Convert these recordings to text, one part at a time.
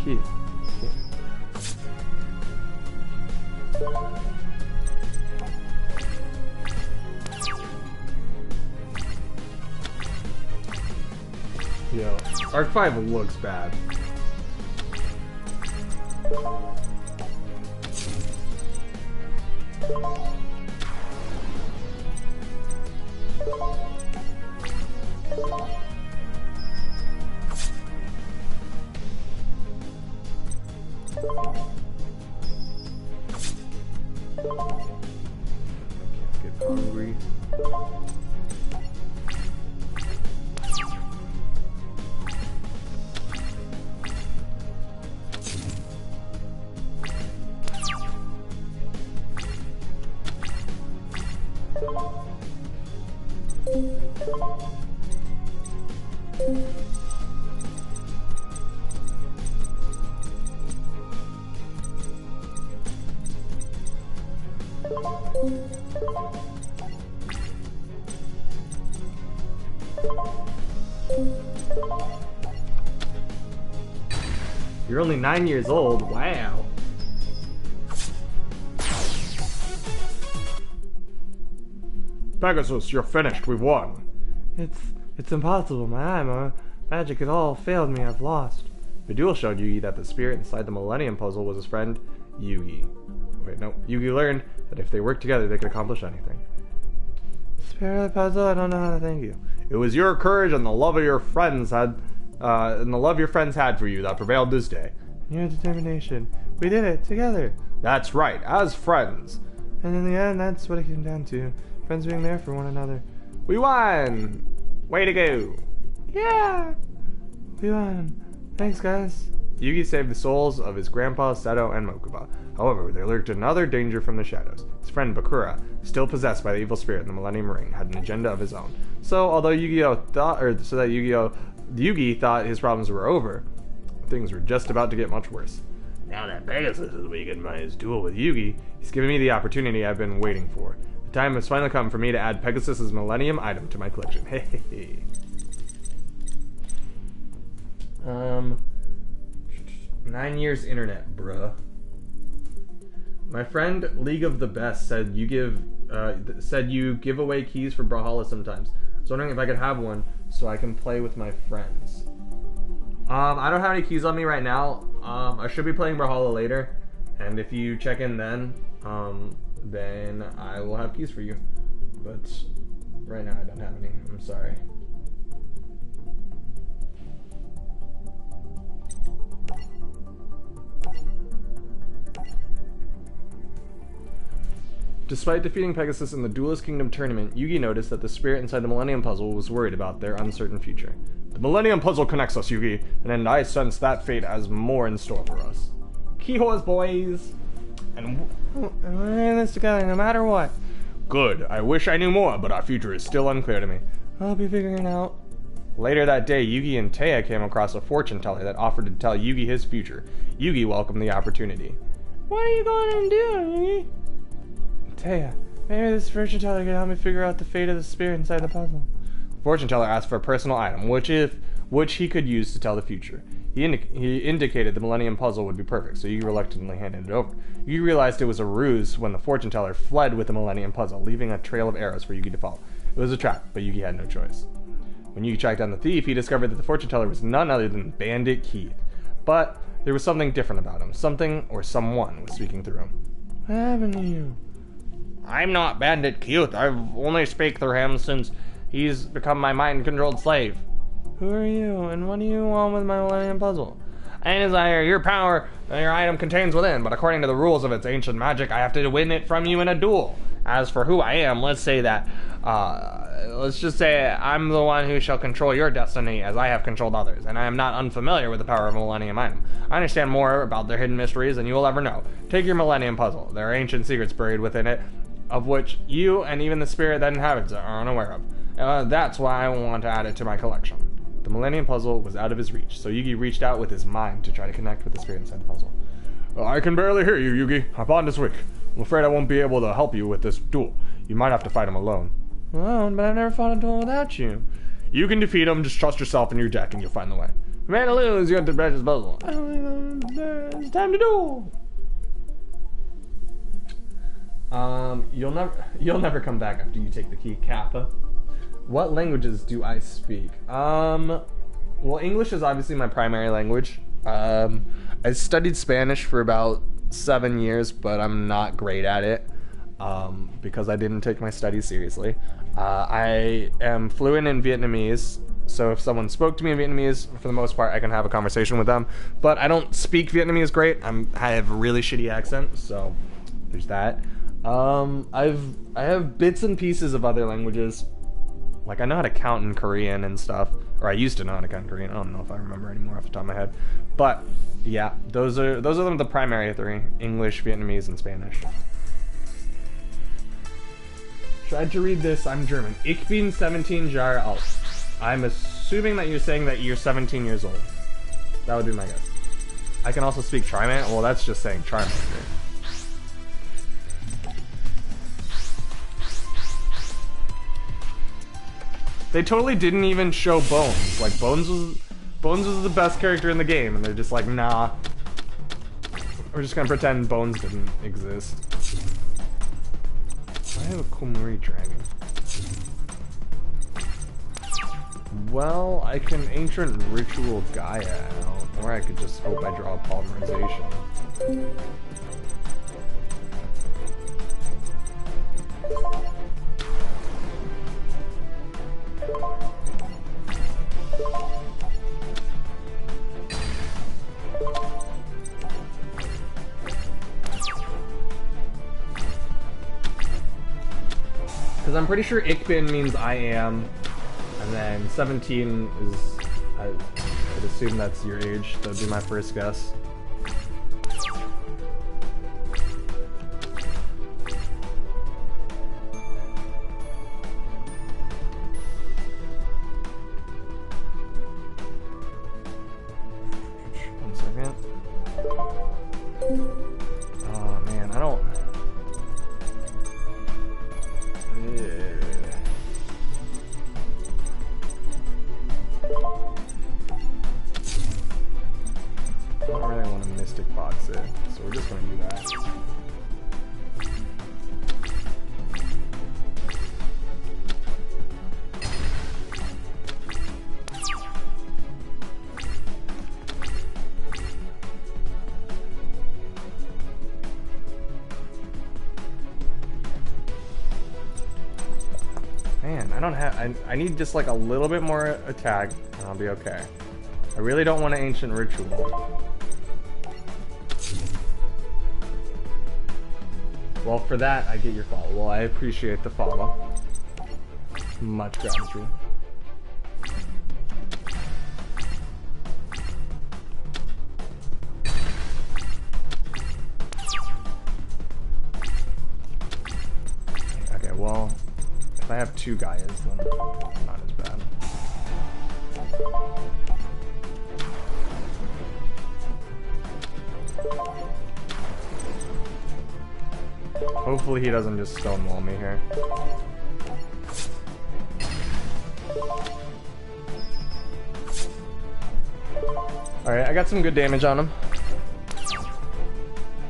Cute. Yo, Arc 5 looks bad. Get hungry. You're only 9 years old. Wow. Pegasus, you're finished. We've won. It's impossible. My eye, my magic has all failed me. I've lost. The duel showed Yugi that the spirit inside the Millennium Puzzle was his friend, Yugi. Wait, no. Yugi learned that if they worked together, they could accomplish anything. Spirit of the puzzle, I don't know how to thank you. It was your courage and the love of your friends had for you that prevailed this day. Your determination. We did it together. That's right, as friends. And in the end, that's what it came down to. Friends being there for one another. We won! Way to go! Yeah! We won. Thanks, guys. Yugi saved the souls of his grandpa, Seto, and Mokuba. However, there lurked another danger from the shadows. His friend Bakura, still possessed by the evil spirit in the Millennium Ring, had an agenda of his own. So, although Yugi thought his problems were over, things were just about to get much worse. Now that Pegasus is weakened by his duel with Yugi, he's given me the opportunity I've been waiting for. The time has finally come for me to add Pegasus's Millennium item to my collection. Hey, hey, hey. 9 years internet, bruh. My friend League of the Best said you give away keys for Brawlhalla sometimes. I was wondering if I could have one so I can play with my friends. I don't have any keys on me right now. I should be playing Brawlhalla later, and if you check in then I will have keys for you. But right now I don't have any. I'm sorry. Despite defeating Pegasus in the Duelist Kingdom tournament, Yugi noticed that the spirit inside the Millennium Puzzle was worried about their uncertain future. The Millennium Puzzle connects us, Yugi, and I sense that fate has more in store for us. Keyhores, boys! And we're in this together no matter what. Good. I wish I knew more, but our future is still unclear to me. I'll be figuring it out. Later that day, Yugi and Taya came across a fortune teller that offered to tell Yugi his future. Yugi welcomed the opportunity. What are you going to do, Yugi? Taya, maybe this fortune teller can help me figure out the fate of the spirit inside the puzzle. The fortune teller asked for a personal item, which he could use to tell the future. He indicated the Millennium Puzzle would be perfect, so Yugi reluctantly handed it over. Yugi realized it was a ruse when the fortune teller fled with the Millennium Puzzle, leaving a trail of arrows for Yugi to follow. It was a trap, but Yugi had no choice. When Yugi tracked down the thief, he discovered that the fortune teller was none other than Bandit Keith. But there was something different about him. Something or someone was speaking through him. What happened to you? I'm not Bandit Keith. I've only speak through him since he's become my mind-controlled slave. Who are you, and what do you want with my Millennium Puzzle? I desire your power that your item contains within, but according to the rules of its ancient magic, I have to win it from you in a duel. As for who I am, let's just say I'm the one who shall control your destiny as I have controlled others, and I am not unfamiliar with the power of a Millennium item. I understand more about their hidden mysteries than you will ever know. Take your Millennium Puzzle. There are ancient secrets buried within it, of which you and even the spirit that inhabits it are unaware of. That's why I want to add it to my collection. The Millennium Puzzle was out of his reach, so Yugi reached out with his mind to try to connect with the spirit inside the puzzle. I can barely hear you, Yugi. Our bond is weak. I'm afraid I won't be able to help you with this duel. You might have to fight him alone. Alone? But I've never fought a duel without you. You can defeat him, just trust yourself and your deck and you'll find the way. Man to lose, you have to practice puzzle. It's time to duel! You'll never come back after you take the key, Kappa. What languages do I speak? Well, English is obviously my primary language. I studied Spanish for about 7 years, but I'm not great at it because I didn't take my studies seriously. I am fluent in Vietnamese, so if someone spoke to me in Vietnamese, for the most part, I can have a conversation with them. But I don't speak Vietnamese great. I have a really shitty accent, so there's that. I have bits and pieces of other languages. Like, I know how to count in Korean and stuff. Or I used to know how to count in Korean. I don't know if I remember anymore off the top of my head. But, yeah, those are the primary three. English, Vietnamese, and Spanish. Tried to read this. I'm German. Ich bin 17 Jahre alt. I'm assuming that you're saying that you're 17 years old. That would be my guess. I can also speak Triman. Well, that's just saying Charmander. They totally didn't even show Bones. Like, Bones was the best character in the game, and they're just like, nah. We're just gonna pretend Bones didn't exist. I have a Komori dragon. Well, I can Ancient Ritual Gaia out, or I could just hope I draw a Polymerization. Because I'm pretty sure Ich bin means I am, and then 17 is, I'd assume that's your age. That would be my first guess. One second. Oh man, I don't... I don't really want to Mystic Box it, so we're just going to do that. Man, I don't have... I need just like a little bit more attack, and I'll be okay. I really don't want an Ancient Ritual. Well, for that, I get your follow. Well, I appreciate the follow. Much gratitude. Okay, well, if I have two Gaias, then not as bad. Hopefully he doesn't just stonewall me here. Alright, I got some good damage on him.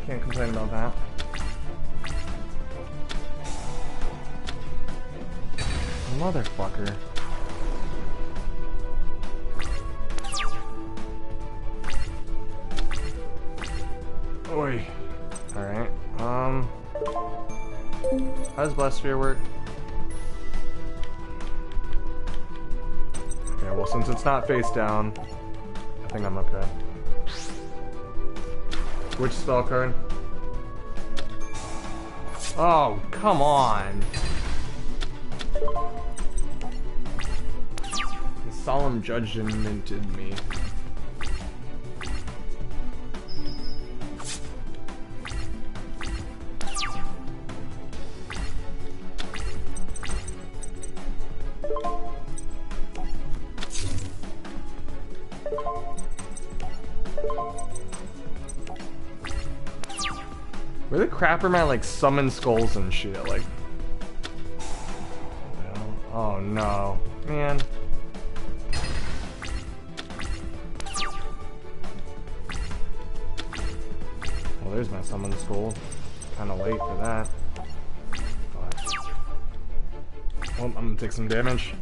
Can't complain about that. Motherfucker. Oi. Alright, how does Blast Sphere work? Okay, well since it's not face down, I think I'm okay. Which spell card? Oh, come on! The Solemn Judgmented me. Where the crap am I like summon skulls and shit? Like, oh no, man. Well, there's my summon skull. Kind of late for that. But, well, I'm gonna take some damage.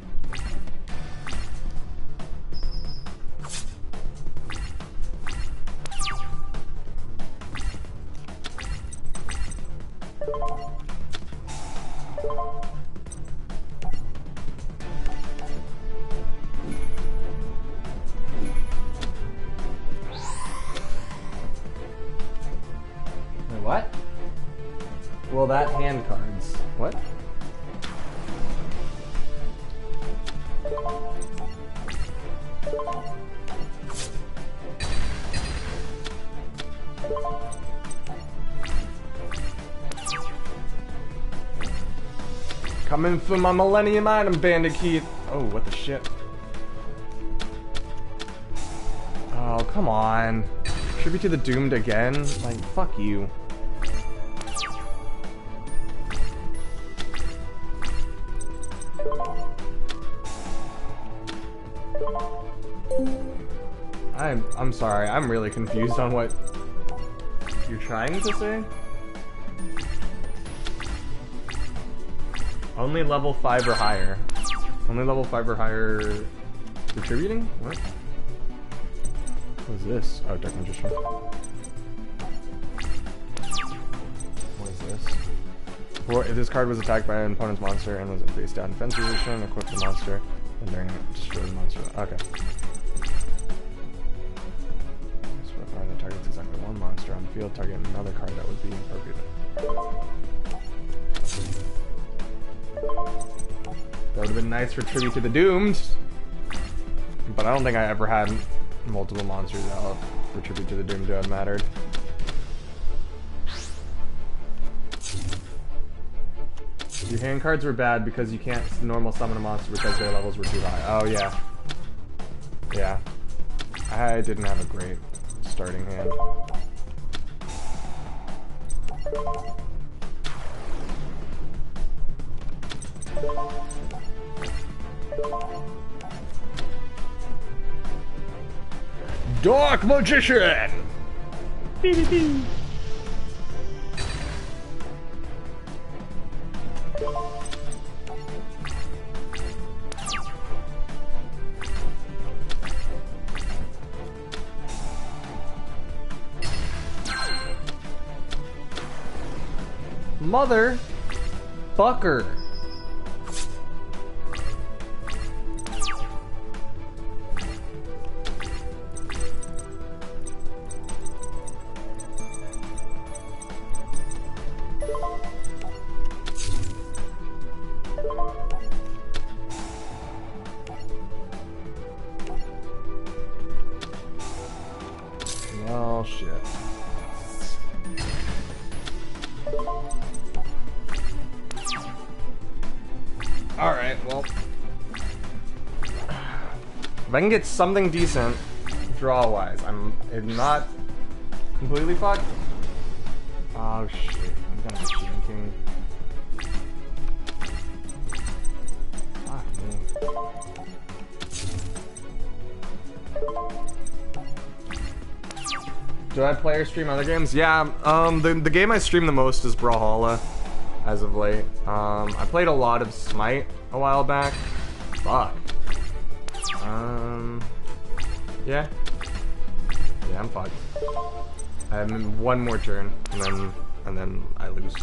What? Well, that hand cards. What? Coming for my Millennium item, Bandicoot. Oh, what the shit? Oh, come on. Tribute to the Doomed again? Like, fuck you. I'm sorry, I'm really confused on what you're trying to say. Only level 5 or higher. Only level 5 or higher retributing? What? What is this? Oh, Dark Magician. What is this? Well, if this card was attacked by an opponent's monster and was in face down defense position, equip the monster, and during it, destroy the monster. Okay. The target's exactly one monster on the field, target another card that would be appropriate. That would have been nice for Tribute to the Doomed, but I don't think I ever had multiple monsters out for Tribute to the Doomed to have mattered. Your hand cards were bad because you can't normal summon a monster because their levels were too high. Oh yeah. Yeah. I didn't have a great starting hand. Dark Magician! Mother fucker. Oh shit. Alright, well. If I can get something decent, draw-wise, I'm not completely fucked. Oh shit, I'm gonna be Cheating King. Fuck me. Do I play or stream other games? Yeah, the game I stream the most is Brawlhalla. As of late. I played a lot of Smite a while back. Fuck. Yeah. Yeah, I'm fucked. I have one more turn, and then I lose.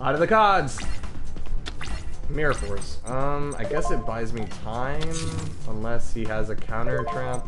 Out of the cards! Mirror Force. I guess it buys me time, unless he has a counter trap.